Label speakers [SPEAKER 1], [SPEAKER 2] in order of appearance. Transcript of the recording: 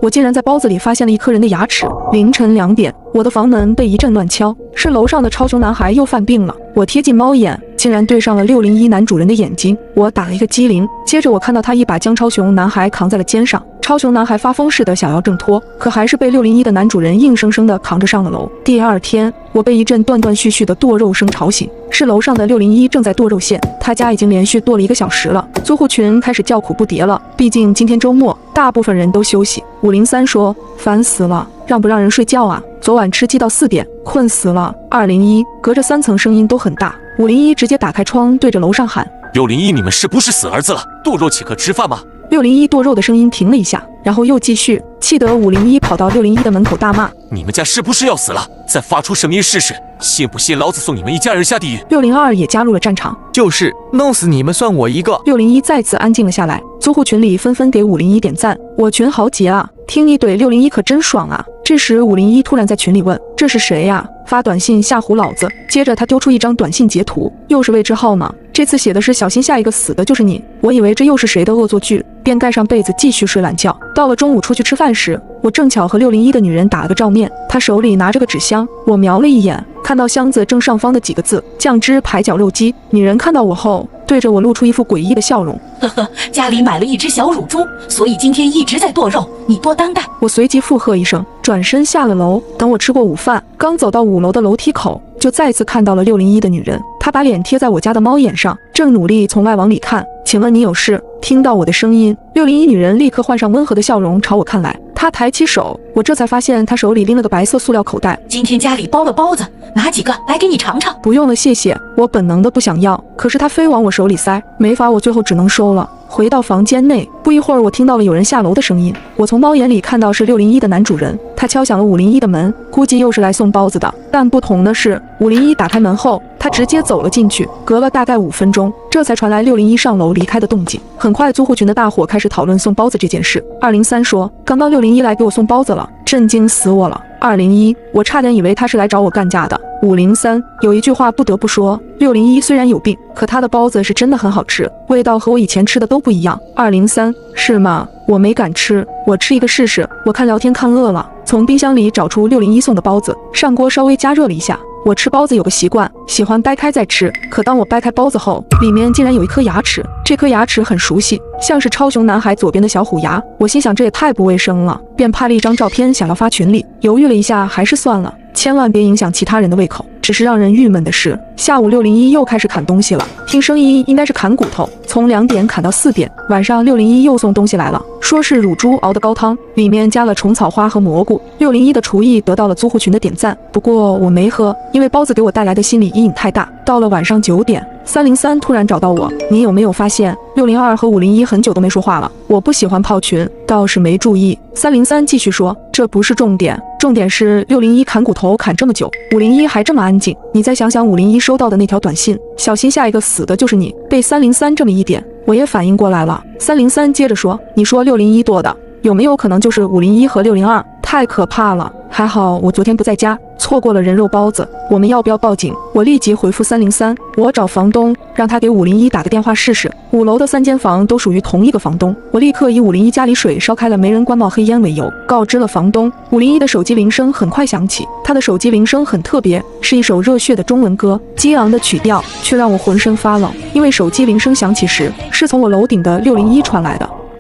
[SPEAKER 1] 我竟然在包子里发现了一颗人的牙齿。凌晨2点，我的房门被一阵乱敲，是楼上的超雄男孩又犯病了。我贴近猫眼，竟然对上了601男主人的眼睛。我打了一个激灵，接着我看到他一把将超雄男孩扛在了肩上。超雄男孩发疯似的想要挣脱，可还是被601的男主人硬生生的扛着上了楼。第二天，我被一阵断断续续的剁肉声吵醒，是楼上的601正在剁肉馅，他家已经连续剁了1个小时了。租户群开始叫苦不迭了，毕竟今天周末，大部分人都休息。503说：“烦死了，让不让人睡觉啊？昨晚吃鸡到4点，困死了。”201隔着3层声音都很大，501直接打开窗对着楼上喊
[SPEAKER 2] ：“601，你们是不是死儿子了？剁肉岂可吃饭吗
[SPEAKER 1] ？”601剁肉的声音停了一下，然后又继续，气得501跑到601的门口大骂：“
[SPEAKER 2] 你们家是不是要死了？再发出声音试试，信不信老子送你们一家人下地狱
[SPEAKER 1] ！”602也加入了战场，
[SPEAKER 3] 就是弄死你们算我一个。
[SPEAKER 1] 601再次安静了下来，租户群里纷纷给501点赞，我群豪杰啊，听你怼601可真爽啊！这时501突然在群里问：“这是谁呀？发短信吓唬老子！”接着他丢出一张短信截图，又是未知号码，这次写的是小心下一个死的就是你。我以为这又是谁的恶作剧，便盖上被子继续睡懒觉。到了中午出去吃饭时，我正巧和601的女人打了个照面，她手里拿着个纸箱，我瞄了一眼，看到箱子正上方的几个字：酱汁排脚肉鸡。女人看到我后，对着我露出一副诡异的笑容：“
[SPEAKER 4] 呵呵，家里买了一只小乳猪，所以今天一直在剁肉，你多担待。”
[SPEAKER 1] 我随即附和一声，转身下了楼。等我吃过午饭，刚走到5楼的楼梯口，就再次看到了601的女人。她把脸贴在我家的猫眼上，正努力从外往里看。请问你有事？听到我的声音，601女人立刻换上温和的笑容朝我看来。她抬起手，我这才发现她手里拎了个白色塑料口袋。
[SPEAKER 4] 今天家里包了包子，拿几个来给你尝尝。
[SPEAKER 1] 不用了，谢谢。我本能的不想要，可是她非往我手里塞，没法，我最后只能收了。回到房间内，不一会儿，我听到了有人下楼的声音。我从猫眼里看到是601的男主人，他敲响了501的门，估计又是来送包子的。但不同的是，501打开门后，他直接走了进去。隔了大概5分钟，这才传来601上楼离开的动静。很快，租户群的大伙开始讨论送包子这件事。203说：“刚刚601来给我送包子了，震惊死我了。”201，我差点以为他是来找我干架的。503，有一句话不得不说，601虽然有病，可他的包子是真的很好吃，味道和我以前吃的都不一样。203，是吗？我没敢吃，我吃一个试试。我看聊天看饿了，从冰箱里找出601送的包子，上锅稍微加热了一下。我吃包子有个习惯，喜欢掰开再吃。可当我掰开包子后，里面竟然有一颗牙齿，这颗牙齿很熟悉，像是超雄男孩左边的小虎牙。我心想这也太不卫生了，便拍了一张照片想要发群里，犹豫了一下，还是算了，千万别影响其他人的胃口。只是让人郁闷的是，下午601又开始砍东西了，听声音应该是砍骨头，从2点砍到4点。晚上601又送东西来了，说是乳猪熬的高汤，里面加了虫草花和蘑菇。601的厨艺得到了租户群的点赞，不过我没喝，因为包子给我带来的心理阴影太大。到了晚上9点，303突然找到我，你有没有发现602和501很久都没说话了？我不喜欢泡群，倒是没注意。303继续说，这不是重点，重点是601砍骨头砍这么久，501还这么安静。你再想想501收到的那条短信，小心下一个死的就是你。被303这么一点，我也反应过来了。303接着说，你说601剁的，有没有可能就是501和602？太可怕了！还好我昨天不在家，错过了人肉包子。我们要不要报警？我立即回复303，我找房东，让他给501打个电话试试。5楼的3间房都属于同一个房东。我立刻以501家里水烧开了没人关冒黑烟为由，告知了房东。501的手机铃声很快响起，他的手机铃声很特别，是一首热血的中文歌，激昂的曲调却让我浑身发冷，因为手机铃声响起时是从我楼顶的601传来的。